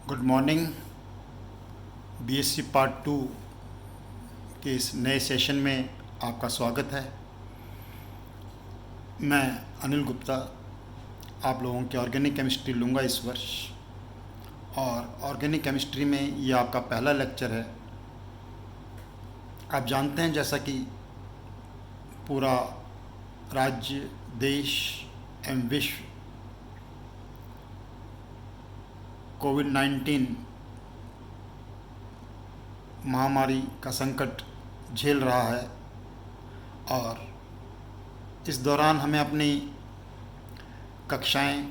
Good morning. BSc part 2 के इस नए सेशन में आपका स्वागत है। मैं अनिल गुप्ता आप लोगों की ऑर्गेनिक केमिस्ट्री लूँगा इस वर्ष, और ऑर्गेनिक केमिस्ट्री में ये आपका पहला लेक्चर है। आप जानते हैं जैसा कि पूरा राज्य, देश एवं विश्व कोविड-19 महामारी का संकट झेल रहा है, और इस दौरान हमें अपनी कक्षाएं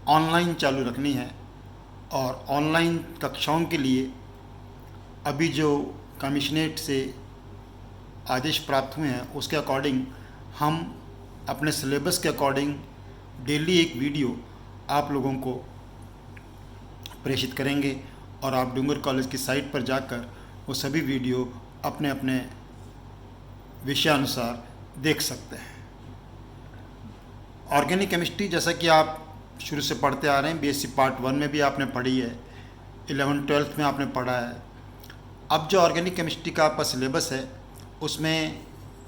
ऑनलाइन चालू रखनी है। और ऑनलाइन कक्षाओं के लिए अभी जो कमिश्नरेट से आदेश प्राप्त हुए हैं उसके अकॉर्डिंग हम अपने सिलेबस के अकॉर्डिंग डेली एक वीडियो आप लोगों को प्रेषित करेंगे, और आप डूंगर कॉलेज की साइट पर जाकर वो सभी वीडियो अपने अपने विषयानुसार देख सकते हैं। ऑर्गेनिक केमिस्ट्री जैसा कि आप शुरू से पढ़ते आ रहे हैं, बीएससी पार्ट 1 में भी आपने पढ़ी है, 11th-12th में आपने पढ़ा है। अब जो ऑर्गेनिक केमिस्ट्री का आपका सिलेबस है उसमें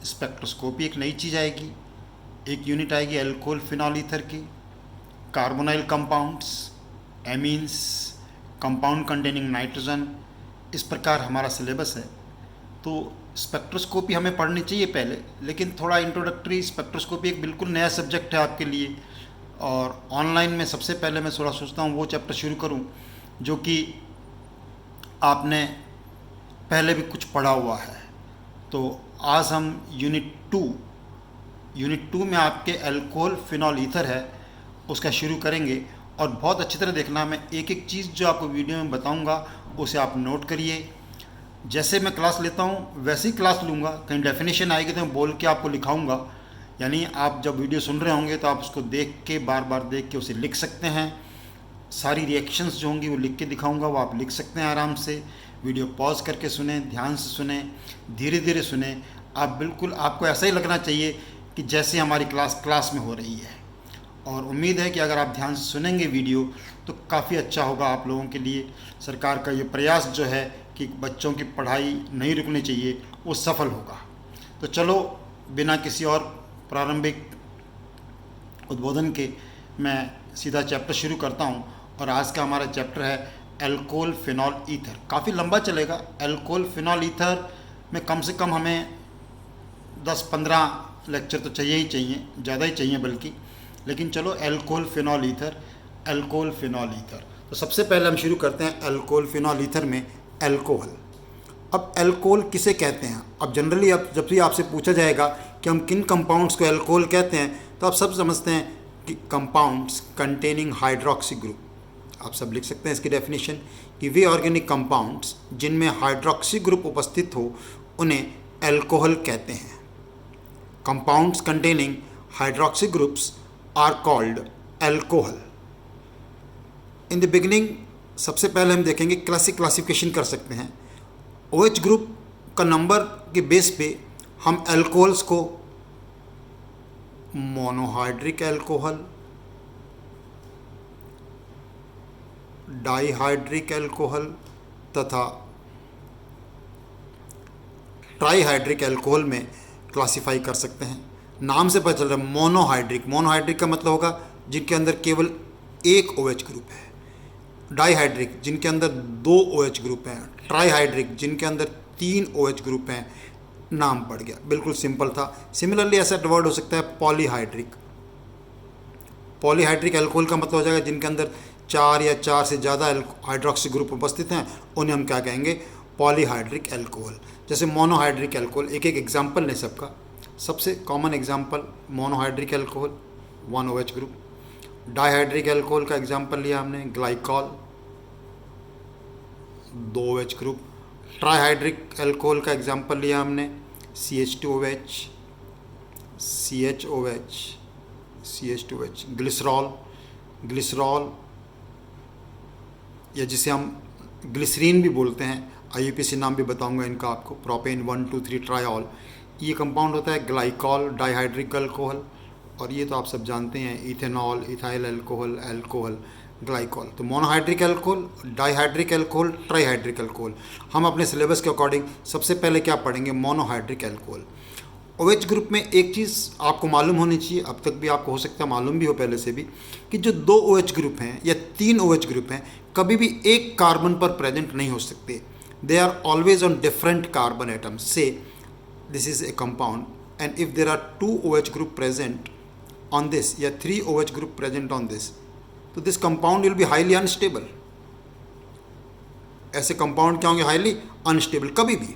स्पेक्ट्रोस्कोपी एक नई चीज़ आएगी, एक यूनिट आएगी एल्कोहल फिनॉल ईथर की, carbonyl compounds, amines, compound containing nitrogen. इस प्रकार हमारा सिलेबस है। तो स्पेक्ट्रोस्कोपी हमें पढ़नी चाहिए पहले, लेकिन थोड़ा इंट्रोडक्टरी। स्पेक्ट्रोस्कोपी एक बिल्कुल नया सब्जेक्ट है आपके लिए, और ऑनलाइन में सबसे पहले मैं थोड़ा सोचता हूँ वो चैप्टर शुरू करूँ जो कि आपने पहले भी कुछ पढ़ा हुआ है। तो आज हम यूनिट 2 में आपके एल्कोहल फिनॉल ईथर है उसका शुरू करेंगे। और बहुत अच्छी तरह देखना, मैं एक एक चीज़ जो आपको वीडियो में बताऊंगा उसे आप नोट करिए। जैसे मैं क्लास लेता हूँ वैसे ही क्लास लूँगा। कहीं डेफिनेशन आएगी तो मैं बोल के आपको लिखाऊंगा, यानी आप जब वीडियो सुन रहे होंगे तो आप उसको देख के, बार बार देख के उसे लिख सकते हैं। सारी रिएक्शंस जो होंगी वो लिख के दिखाऊंगा, वो आप लिख सकते हैं आराम से। वीडियो पॉज करके सुने, ध्यान से सुने, धीरे धीरे सुने। आप बिल्कुल, आपको ऐसा ही लगना चाहिए कि जैसे हमारी क्लास में हो रही है। और उम्मीद है कि अगर आप ध्यान से सुनेंगे वीडियो तो काफ़ी अच्छा होगा आप लोगों के लिए। सरकार का ये प्रयास जो है कि बच्चों की पढ़ाई नहीं रुकनी चाहिए, वो सफल होगा। तो चलो, बिना किसी और प्रारंभिक उद्बोधन के मैं सीधा चैप्टर शुरू करता हूँ। और आज का हमारा चैप्टर है एल्कोहल फिनॉल ईथर। काफ़ी लंबा चलेगा। एल्कोहल फिनॉल ईथर में कम से कम हमें 10-15 लेक्चर तो चाहिए ही चाहिए, ज़्यादा ही चाहिए बल्कि। लेकिन चलो, एल्कोहल फिनॉल ईथर। तो सबसे पहले हम शुरू करते हैं एल्कोहल फिनॉल ईथर में एल्कोहल। अब एल्कोहल किसे कहते हैं? अब जनरली अब जब भी आपसे पूछा जाएगा कि हम किन कंपाउंड्स को एल्कोहल कहते हैं, तो आप सब समझते हैं कि कंपाउंड्स कंटेनिंग हाइड्रोक्सी ग्रुप। आप सब लिख सकते हैं इसकी डेफिनेशन कि वे ऑर्गेनिक कंपाउंड्स जिनमें हाइड्रोक्सी ग्रुप उपस्थित हो उन्हें एल्कोहल कहते हैं। Compounds containing hydroxy groups are called alcohol. In the beginning सबसे पहले हम देखेंगे क्लासिफिकेशन कर सकते हैं। OH ग्रुप का नंबर के बेस पे हम एल्कोहल्स को मोनोहाइड्रिक एल्कोहल, डाइहाइड्रिक एल्कोहल तथा ट्राइहाइड्रिक एल्कोहल में क्लासिफाई कर सकते हैं। नाम से पता चल रहा है मोनोहाइड्रिक का मतलब होगा जिनके अंदर केवल एक OH ग्रुप है। डाइहाइड्रिक जिनके अंदर 2 OH ग्रुप हैं। ट्राइहाइड्रिक जिनके अंदर 3 OH ग्रुप हैं। नाम पड़ गया, बिल्कुल सिंपल था। सिमिलरली ऐसा वर्ड हो सकता है पॉलीहाइड्रिक एल्कोहल का मतलब हो जाएगा जिनके अंदर 4 या 4 से ज़्यादा हाइड्रोक्सी ग्रुप उपस्थित हैं, उन्हें हम क्या कहेंगे? Polyhydric alcohol. जैसे मोनोहाइड्रिक एल्कोहल, एक एक एग्जाम्पल लें सबका। सबसे common example monohydric alcohol, 1 OH group. Dihydric alcohol का एग्जाम्पल लिया हमने, glycol, 2 OH group. Trihydric alcohol का एग्जाम्पल लिया हमने, CH2OH, CH2OH। ग्लिसरॉल या जिसे हम ग्लिसरीन भी बोलते हैं, IUPAC नाम भी बताऊंगा इनका आपको, प्रोपेन 1,2,3 ट्राइऑल। ये कंपाउंड होता है ग्लाइकॉल डाइहाइड्रिक अल्कोहल। और ये तो आप सब जानते हैं, इथेनॉल, इथाइल अल्कोहल, ग्लाइकॉल। तो monohydric alcohol, dihydric alcohol, trihydric alcohol. हम अपने सिलेबस के अकॉर्डिंग सबसे पहले क्या पढ़ेंगे? Monohydric alcohol. OH ग्रुप में एक चीज़ आपको मालूम होनी चाहिए, अब तक भी आपको हो सकता है मालूम भी हो पहले से भी, कि जो 2 OH ग्रुप हैं या 3 OH ग्रुप हैं कभी भी एक कार्बन पर प्रेजेंट नहीं हो सकते। They are always on different carbon atoms. So this is a compound and if there are 2 OH group present on this या 3 OH group present on this, तो this compound will be highly unstable. ऐसे compound क्या होंगे? Highly unstable कभी भी,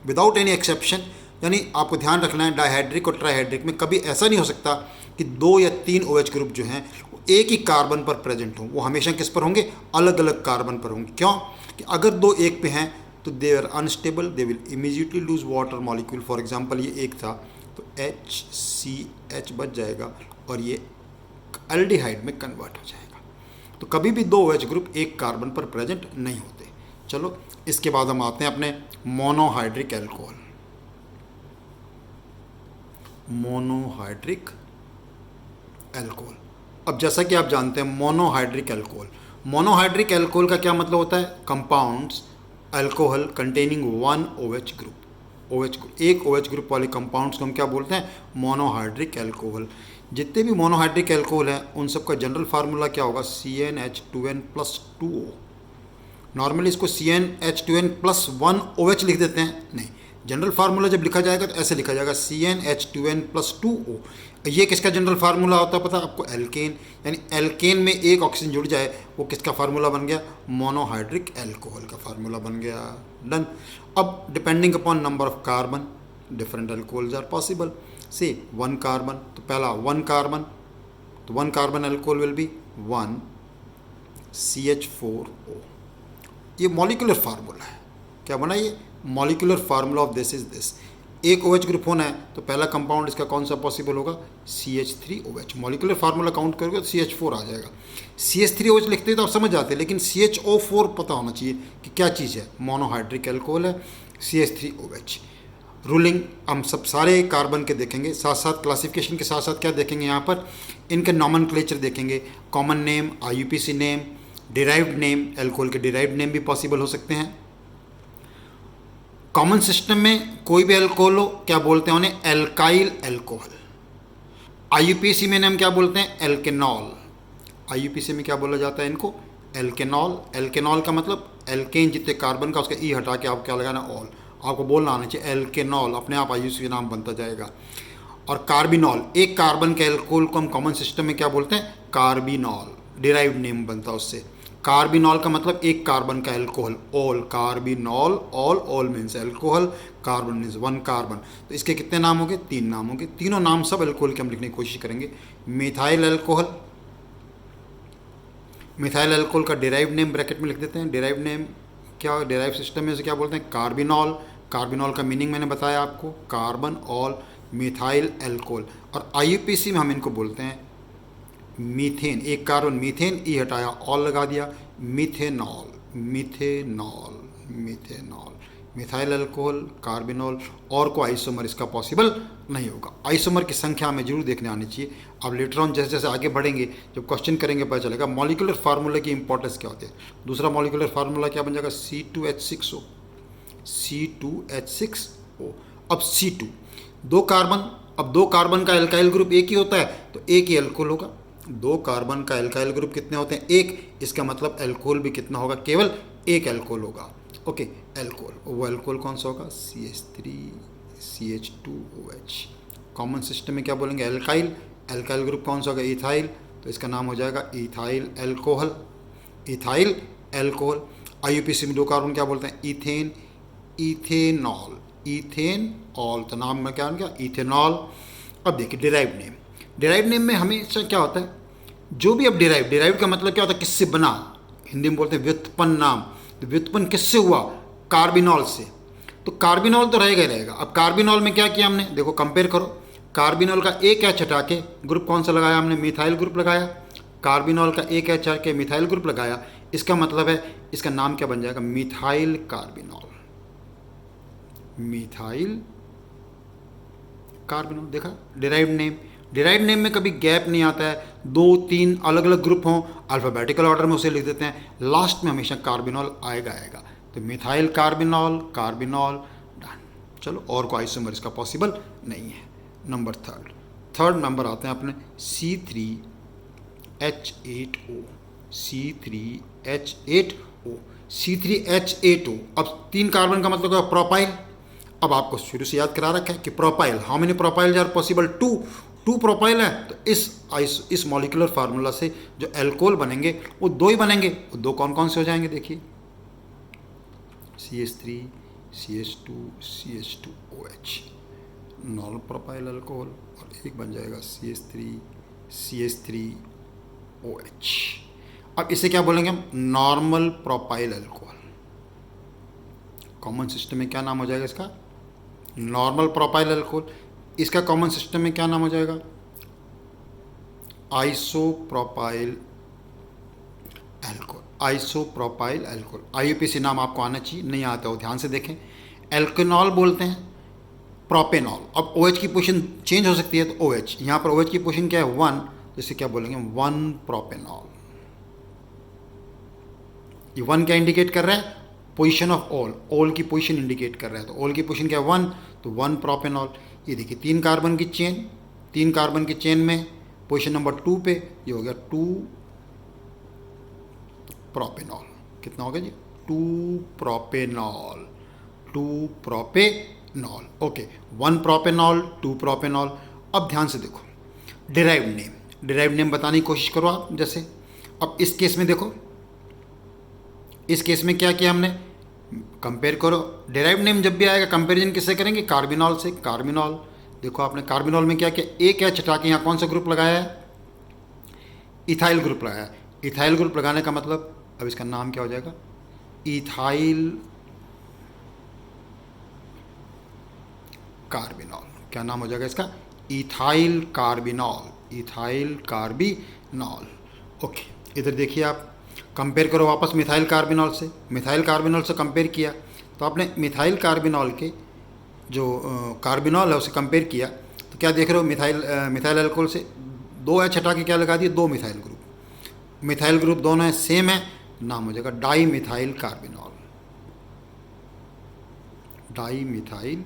without any exception. यानी आपको ध्यान रखना है डाइहाइड्रिक और ट्राइहाइड्रिक में कभी ऐसा नहीं हो सकता कि 2 या 3 OH ग्रुप जो हैं वो एक ही कार्बन पर प्रेजेंट हों। वो हमेशा किस पर होंगे? अलग अलग कार्बन पर होंगे। क्यों? कि अगर 2 एक पे हैं तो they are unstable, they will immediately lose water molecule. For example ये एक था तो HCH बच जाएगा और ये एल्डिहाइड में कन्वर्ट हो जाएगा। तो कभी भी 2 OH ग्रुप एक कार्बन पर प्रेजेंट नहीं होते। चलो इसके बाद हम आते हैं अपने मोनोहाइड्रिक एल्कोहल। Monohydric alcohol. अब जैसा कि आप जानते हैं मोनोहाइड्रिक एल्कोहल का क्या मतलब होता है? Compounds alcohol containing 1 OH group. एक OH ग्रुप वाले कंपाउंड्स को हम क्या बोलते हैं? Monohydric alcohol. जितने भी मोनोहाइड्रिक एल्कोहल हैं उन सबका जनरल फार्मूला क्या होगा? CnH2n+2O। नॉर्मली इसको CnH2n+1OH लिख देते हैं, नहीं, जनरल फार्मूला जब लिखा जाएगा तो ऐसे लिखा जाएगा CnH2n+2O। ये किसका जनरल फार्मूला होता है पता है आपको? एल्केन। यानी एल्केन में एक ऑक्सीजन जुड़ जाए वो किसका फार्मूला बन गया? मोनोहाइड्रिक एल्कोहल का फार्मूला बन गया। डन। अब depending upon number of carbon different alcohols are possible. से 1 कार्बन, तो पहला 1 कार्बन, तो 1 carbon alcohol will be 1 CH4O। ये मॉलिक्यूलर फार्मूला है। क्या बना ये? Molecular formula of this is this. एक OH ग्रुप होना है तो पहला कंपाउंड इसका कौन सा पॉसिबल होगा? CH3OH। मॉलिक्यूलर फार्मूला काउंट करोगे तो CH4 आ जाएगा। CH3OH लिखते हैं तो आप समझ जाते हैं, लेकिन CHO4 पता होना चाहिए कि क्या चीज़ है। मोनोहाइड्रिक एल्कोहल है CH3OH। रूलिंग हम सब सारे कार्बन के देखेंगे, साथ साथ क्लासिफिकेशन के साथ साथ क्या देखेंगे यहाँ पर? इनके नॉमेनक्लेचर देखेंगे। Common name, IUPAC name, derived name. Alcohol के डिराइव्ड नेम भी पॉसिबल हो सकते हैं। कॉमन सिस्टम में कोई भी एल्कोहल हो क्या बोलते हैं उन्हें? Alkyl alcohol. IUPAC में हम क्या बोलते हैं? एल्केनॉल। IUPAC में क्या बोला जाता है इनको? एल्केनॉल। एल्केनॉल का मतलब एल्केन जितने कार्बन का उसका ई हटा के आपको क्या लगाना? ऑल। आपको बोलना आना चाहिए एल्केनॉल, अपने आप IUPAC नाम बनता जाएगा। और कार्बिनॉल, एक कार्बन के एल्कोहल को हम कॉमन सिस्टम में क्या बोलते हैं? कार्बिनॉल। डिराइव्ड नेम बनता है उससे। कार्बिनॉल का मतलब एक कार्बन का alcohol, all. Carbinol, all means alcohol, carbon means 1 carbon. तो इसके कितने नाम हो गए? 3 नाम हो गए। तीनों नाम सब एल्कोहल के हम लिखने की कोशिश करेंगे। Methyl alcohol. मिथाइल एल्कोहल का डिराइव्ड नेम ब्रैकेट में लिख देते हैं। डिराइव्ड नेम क्या? डिराइव सिस्टम में उसे क्या बोलते हैं? कार्बिनॉल। कार्बिनॉल का मीनिंग मैंने बताया आपको, कार्बन, ऑल, मिथाइल एल्कोहल। और IUPAC में हम इनको बोलते हैं मीथेन। एक कार्बन मीथेन, ई हटाया, ऑल लगा दिया, methanol. Methanol, methanol. Methyl alcohol, carbinol. और को आइसोमर इसका पॉसिबल नहीं होगा। आइसोमर की संख्या हमें जरूर देखने आनी चाहिए। अब लेटर ऑन जैसे जैसे आगे बढ़ेंगे जब क्वेश्चन करेंगे पता चलेगा मॉलिक्यूलर फार्मूला की इंपॉर्टेंस क्या होती है। दूसरा मॉलिक्यूलर फार्मूला क्या बन जाएगा? C2H6O। C2H6O। अब C2, 2 कार्बन। अब 2 कार्बन का एल्काइल ग्रुप एक ही होता है तो एक ही एल्कोहल होगा। 2 कार्बन का एल्काइल ग्रुप कितने होते हैं? एक। इसका मतलब एल्कोहल भी कितना होगा? केवल एक एल्कोहल होगा। Okay, alcohol. वो एल्कोहल कौन सा होगा? CH3CH2OH। कॉमन सिस्टम में क्या बोलेंगे? एल्काइल। एल्काइल ग्रुप कौन सा होगा? इथाइल। तो इसका नाम हो जाएगा ethyl alcohol. Ethyl alcohol. IUPAC में 2 कार्बन क्या बोलते हैं? Ethane, ethanol, ethanol. तो नाम में क्या गया? इथेनॉल। अब देखिए डिराइव्ड नेम। डिराइव्ड नेम में हमेशा क्या होता है? जो भी अब डिराइव्ड का मतलब क्या होता है? किससे बना? हिंदी में बोलते हैं व्युत्पन्न नाम। तो व्युत्पन्न किससे हुआ? कार्बिनॉल से। तो कार्बिनॉल तो रहेगा ही रहेगा। अब कार्बिनॉल में क्या किया हमने? देखो कंपेयर करो। कार्बिनॉल का एक एच हटा के ग्रुप कौन सा लगाया हमने? मिथाइल ग्रुप लगाया। कार्बिनॉल का एक एच हटा के मिथाइल ग्रुप लगाया। इसका मतलब है इसका नाम क्या बन जाएगा? Methyl carbinol. Methyl carbinol. देखा डिराइव्ड नेम। डिराइव्ड नेम में कभी गैप नहीं आता है, 2-3 अलग अलग ग्रुप हों, अल्फ़ाबेटिकल ऑर्डर में उसे लिख देते हैं, लास्ट में हमेशा कार्बिनॉल आएगा। तो मिथाइल कार्बिनॉल, कार्बिनॉल, डन। चलो, और कोई आइसोमर इसका पॉसिबल नहीं है। नंबर थर्ड नंबर आते हैं अपने C3H8O, C3H8O, C3H8O। अब 3 कार्बन का मतलब क्या? प्रोपाइल। अब आपको शुरू से याद करा रखा है कि propyl, how many propyl are possible? 2 propyl है। तो इस मॉलिक्यूलर फार्मूला से जो एल्कोहल बनेंगे वो 2 ही बनेंगे। वो 2 कौन कौन से हो जाएंगे? देखिए, CH3, CH2, CH2OH, non propyl alcohol, और एक बन जाएगा CH3, CH3OH। अब इसे क्या बोलेंगे हम? Normal propyl alcohol. Common system में क्या नाम हो जाएगा इसका? Normal propyl alcohol. इसका कॉमन सिस्टम में क्या नाम हो जाएगा? Isopropyl alcohol, isopropyl alcohol. IUPAC नाम आपको आना चाहिए, नहीं आता हो ध्यान से देखें। एल्केनॉल बोलते हैं, प्रोपेनॉल। अब OH की पोजीशन चेंज हो सकती है, तो OH, यहाँ पर OH की पोजीशन क्या है? 1, जिसे क्या बोलेंगे? 1 प्रोपेनॉल। ये 1 क्या इंडिकेट कर रहा है? पोजीशन ऑफ ऑल की पोजीशन इंडिकेट कर रहा है। तो ऑल की पोजीशन क्या है? 1, तो 1 प्रोपेनॉल। ये देखिए 3 कार्बन की चेन में पोजीशन नंबर 2 पे ये हो गया 2 प्रोपेनॉल। कितना हो गया जी? 2 propanol, 2 propanol. Okay, 1 propanol, 2 propanol. अब ध्यान से देखो, डिराइव्ड नेम बताने की कोशिश करो आप। जैसे अब इस केस में देखो, इस केस में क्या किया हमने? कंपेयर करो। डिराइव्ड नेम जब भी आएगा कंपैरिजन किससे करेंगे? कार्बिनॉल से। कार्बिनॉल, देखो आपने कार्बिनॉल में क्या किया? एक H हटा के यहाँ कौन सा ग्रुप लगाया है? इथाइल ग्रुप लगाया। इथाइल ग्रुप लगाने का मतलब, अब इसका नाम क्या हो जाएगा? Ethyl carbinol. क्या नाम हो जाएगा इसका? Ethyl carbinol, ethyl carbinol. Okay, इधर देखिए आप, कंपेयर करो वापस मिथाइल कार्बिनॉल से। मिथाइल कार्बिनॉल से कंपेयर किया तो आपने मिथाइल कार्बिनॉल के जो कार्बिनॉल है उसे कंपेयर किया, तो क्या देख रहे हो? मिथाइल अल्कोहल से 2 H हटा के क्या लगा दिए? 2 मिथाइल ग्रुप। मिथाइल ग्रुप दोनों है, सेम है, नाम हो जाएगा di methyl carbinol. Di methyl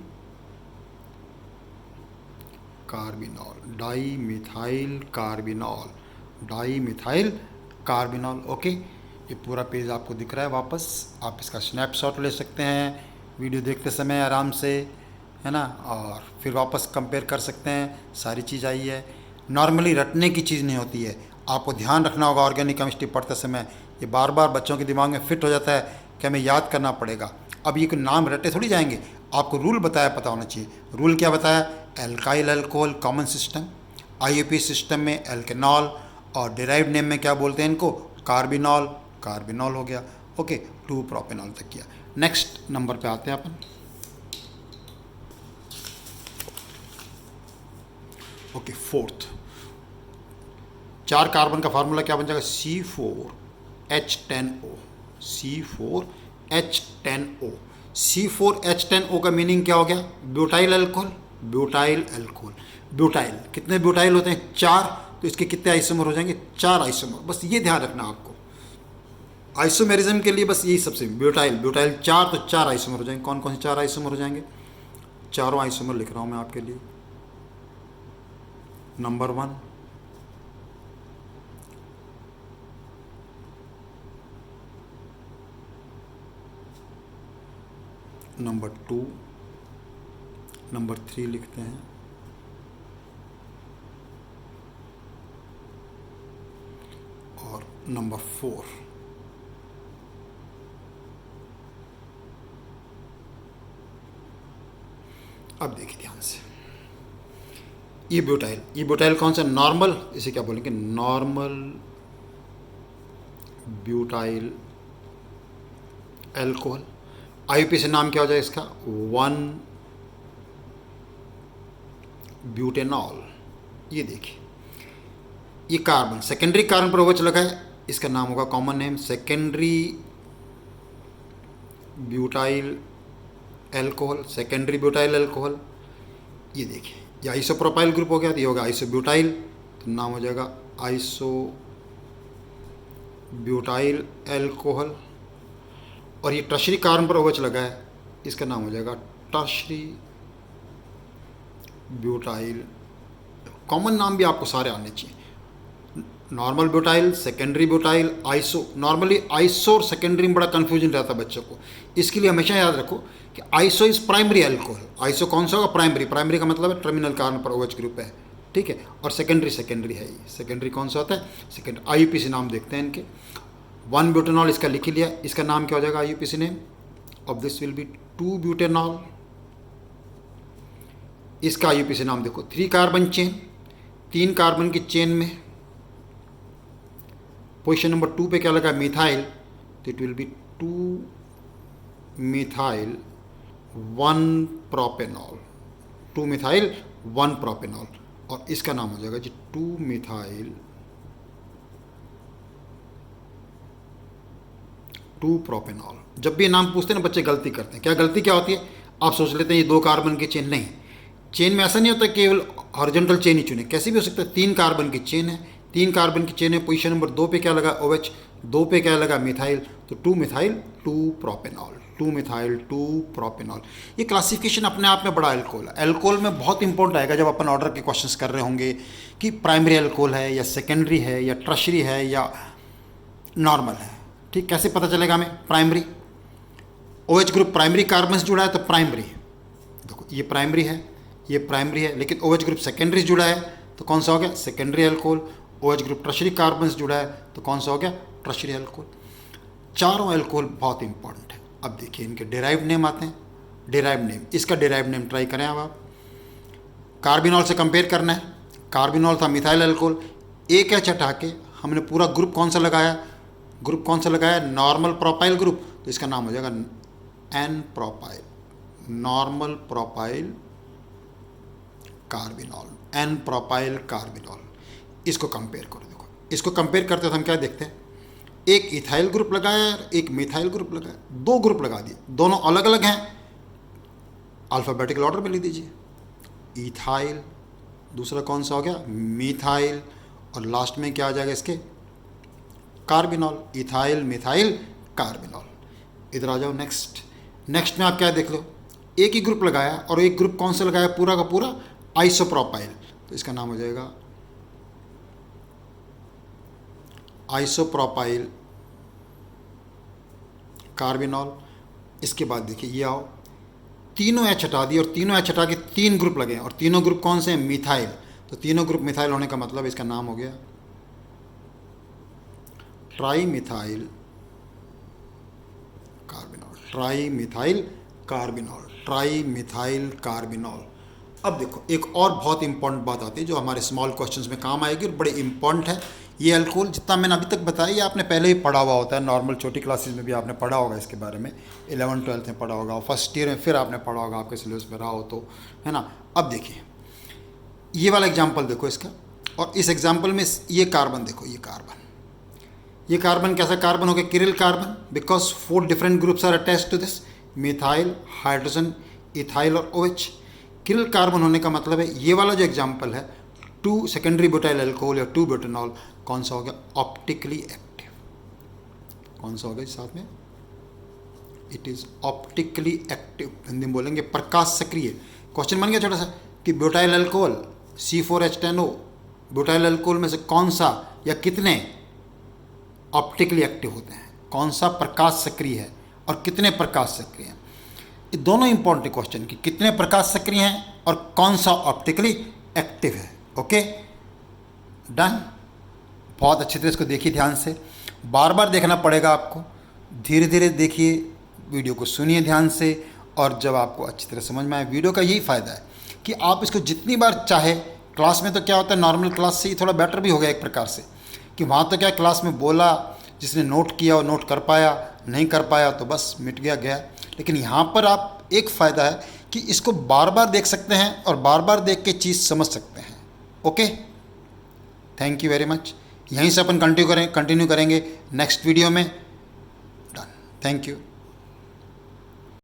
carbinol, di methyl carbinol, di methyl carbinol. Okay, ये पूरा पेज आपको दिख रहा है। वापस आप इसका स्नैपशॉट ले सकते हैं वीडियो देखते समय आराम से, है ना, और फिर वापस कंपेयर कर सकते हैं। सारी चीज़ आई है। नॉर्मली रटने की चीज़ नहीं होती है, आपको ध्यान रखना होगा। ऑर्गेनिक केमिस्ट्री पढ़ते समय ये बार बार बच्चों के दिमाग में फिट हो जाता है कि हमें याद करना पड़ेगा। अब ये कोई नाम रटे थोड़ी जाएंगे, आपको रूल बताया पता होना चाहिए। रूल क्या बताया? Alkyl alcohol common system, IUPAC system में एल्केनॉल, और डिराइव्ड नेम में क्या बोलते हैं इनको? कार्बिनॉल। कार्बिनॉल हो गया। ओके, 2 प्रोपेनॉल तक किया। नेक्स्ट नंबर पे आते हैं अपन। ओके, 4th, 4 कार्बन का फार्मूला क्या बन जाएगा? C4H10O, C4H10O। C4H10O का मीनिंग क्या हो गया? Butyl alcohol, butyl alcohol. Butyl, कितने ब्यूटाइल होते हैं? 4। तो इसके कितने आइसोमर हो जाएंगे? 4 आइसोमर। बस ये ध्यान रखना आपको, आइसोमेरिज्म के लिए बस यही सबसे ब्यूटाइल 4, तो 4 आइसोमर हो जाएंगे। कौन कौन से 4 आइसोमर हो जाएंगे? चारों आइसोमर लिख रहा हूँ मैं आपके लिए। नंबर 1, नंबर 2, नंबर 3 लिखते हैं, और नंबर 4। अब देखिए ध्यान से, ये ब्यूटाइल कौन सा? नॉर्मल, इसे क्या बोलेंगे? Normal butyl alcohol. IUPAC नाम क्या हो जाएगा इसका? 1 ब्यूटेनॉल। ये देखिए, ये कार्बन, सेकेंडरी कार्बन पर OH लगा है, इसका नाम होगा common name secondary butyl alcohol, secondary butyl alcohol. ये देखिए, ये आइसोप्रोपाइल ग्रुप हो गया, तो ये होगा आइसोब्यूटाइल, तो नाम हो जाएगा आइसोब्यूटाइल एल्कोहल। और ये टर्शरी कार्बन पर OH लगा है, इसका नाम हो जाएगा टर्शरी ब्यूटाइल। कॉमन नाम भी आपको सारे आने चाहिए, normal butyl, secondary butyl, iso. Normally iso और सेकेंडरी में बड़ा कन्फ्यूजन रहता है बच्चों को, इसके लिए हमेशा याद रखो कि iso is primary alcohol. Iso कौन सा होगा? प्राइमरी। प्राइमरी का मतलब है टर्मिनल कार्बन पर OH ग्रुप है, ठीक है। और सेकेंडरी है ये। सेकेंडरी कौन सा होता है? सेकेंडरी। IUPAC नाम देखते हैं इनके। 1 ब्यूटेनॉल इसका लिख ही लिया, इसका नाम क्या हो जाएगा IUPAC name of this will be 2 butanol. इसका IUPAC नाम देखो 3 कार्बन चेन, 3 कार्बन की चेन में पोजीशन नंबर 2 पे क्या लगा? मिथाइल, तो it will be 2 methyl 1 propanol, 2 methyl 1 propanol. और इसका नाम हो जाएगा जी 2 मिथाइल 2 प्रोपेनॉल। जब भी ये नाम पूछते हैं ना बच्चे गलती करते हैं। गलती क्या होती है? आप सोच लेते हैं ये 2 कार्बन की चेन। नहीं, चेन में ऐसा नहीं होता केवल हॉरिजॉन्टल चेन ही चुने, कैसे भी हो सकता है। 3 कार्बन की चेन है, 3 कार्बन की चेन है, पोजीशन नंबर 2 पे क्या लगा? OH, 2 पे क्या लगा? मिथाइल, तो 2 मिथाइल 2 प्रोपेनॉल, 2 मिथाइल 2 प्रोपेनॉल। ये क्लासिफिकेशन अपने आप में बड़ा अल्कोहल है। अल्कोहल में बहुत इंपॉर्टेंट आएगा जब अपन ऑर्डर के क्वेश्चंस कर रहे होंगे कि प्राइमरी अल्कोहल है या सेकेंडरी है या टर्शरी है या नॉर्मल है, ठीक। कैसे पता चलेगा हमें? Primary, OH group primary carbon से जुड़ा है तो प्राइमरी। देखो ये प्राइमरी है, ये प्राइमरी है, लेकिन OH ग्रुप सेकेंडरी से जुड़ा है तो कौन सा हो गया? Secondary alcohol. OH group tertiary carbon से जुड़ा है तो कौन सा हो गया? Tertiary alcohol. चारों अल्कोहल बहुत इंपॉर्टेंट है। अब देखिए इनके डेराइव नेम आते हैं। डेराइव नेम, इसका डेराइव नेम ट्राई करें अब आप। कार्बिनॉल से कंपेयर करना है। कार्बिनॉल था मिथाइल अल्कोहल, एक एच हटा के हमने पूरा ग्रुप कौन सा लगाया? ग्रुप कौन सा लगाया? नॉर्मल प्रोपाइल ग्रुप, तो इसका नाम हो जाएगा N propyl, normal propyl carbinol, N propyl carbinol. इसको कंपेयर करो। देखो इसको कंपेयर करते हैं तो हम क्या देखते हैं? एक इथाइल ग्रुप लगाया और एक मिथाइल ग्रुप लगाया, 2 ग्रुप लगा दिए, दोनों अलग अलग हैं। अल्फ़ाबेटिकल ऑर्डर में लिख दीजिए। इथाइल, दूसरा कौन सा हो गया? मिथाइल, और लास्ट में क्या आ जाएगा इसके? कार्बिनॉल। Ethyl methyl carbinol. इधर आ जाओ नेक्स्ट। नेक्स्ट में आप क्या देख लो? एक ही ग्रुप लगाया और एक ग्रुप कौन सा लगाया? पूरा का पूरा आइसोप्रोपाइल, तो इसका नाम हो जाएगा आइसोप्रोपाइल कार्बिनॉल। इसके बाद देखिए ये आओ, तीनों एच हटा दिए और तीनों एच हटा के 3 ग्रुप लगे और तीनों ग्रुप कौन से हैं? मिथाइल, तो तीनों ग्रुप मिथाइल होने का मतलब इसका नाम हो गया tri methyl carbinol, tri methyl carbinol, tri methyl carbinol. अब देखो एक और बहुत इंपॉर्टेंट बात आती है जो हमारे स्मॉल क्वेश्चंस में काम आएगी और बड़े इंपॉर्टेंट है। ये अल्कोहल जितना मैंने अभी तक बताया ये आपने पहले ही पढ़ा हुआ होता है, नॉर्मल छोटी क्लासेस में भी आपने पढ़ा होगा इसके बारे में, 11th-12th में पढ़ा होगा, फर्स्ट ईयर में फिर आपने पढ़ा होगा, आपके सिलेबस में रहा हो तो, है ना। अब देखिए ये वाला एग्जाम्पल देखो इसका, और इस एग्जाम्पल में ये कार्बन देखो, ये कार्बन कैसा कार्बन हो गया? Chiral carbon, because 4 different groups are attached to this, methyl, hydrogen, ethyl और OH। किरिल कार्बन होने का मतलब है ये वाला जो एग्जाम्पल है 2 सेकेंडरी ब्यूटाइल अल्कोहल या 2 ब्यूटेनॉल, कौन सा हो गया? Optically active. कौन सा हो गया साथ में? It is optically active, Hindi में बोलेंगे प्रकाश सक्रिय। क्वेश्चन बन गया छोटा सा कि butyl alcohol C4H10O, butyl alcohol में से कौन सा या कितने ऑप्टिकली एक्टिव होते हैं? कौन सा प्रकाश सक्रिय है और कितने प्रकाश सक्रिय हैं? ये दोनों इंपॉर्टेंट क्वेश्चन कि कितने प्रकाश सक्रिय हैं और कौन सा ऑप्टिकली एक्टिव है। Okay done. बहुत अच्छी तरह इसको देखिए, ध्यान से, बार बार देखना पड़ेगा आपको, धीरे धीरे देखिए, वीडियो को सुनिए ध्यान से, और जब आपको अच्छी तरह समझ में आए, वीडियो का यही फ़ायदा है कि आप इसको जितनी बार चाहे, क्लास में तो क्या होता है नॉर्मल क्लास से ही थोड़ा बेटर भी हो गया एक प्रकार से, कि वहाँ तो क्या क्लास में बोला, जिसने नोट किया और नोट कर पाया, नहीं कर पाया तो बस मिट गया। लेकिन यहाँ पर आप एक फ़ायदा है कि इसको बार बार देख सकते हैं और बार बार देख के चीज़ समझ सकते हैं। Okay, thank you very much. यहीं से अपन कंटिन्यू करेंगे नेक्स्ट वीडियो में। Done, thank you.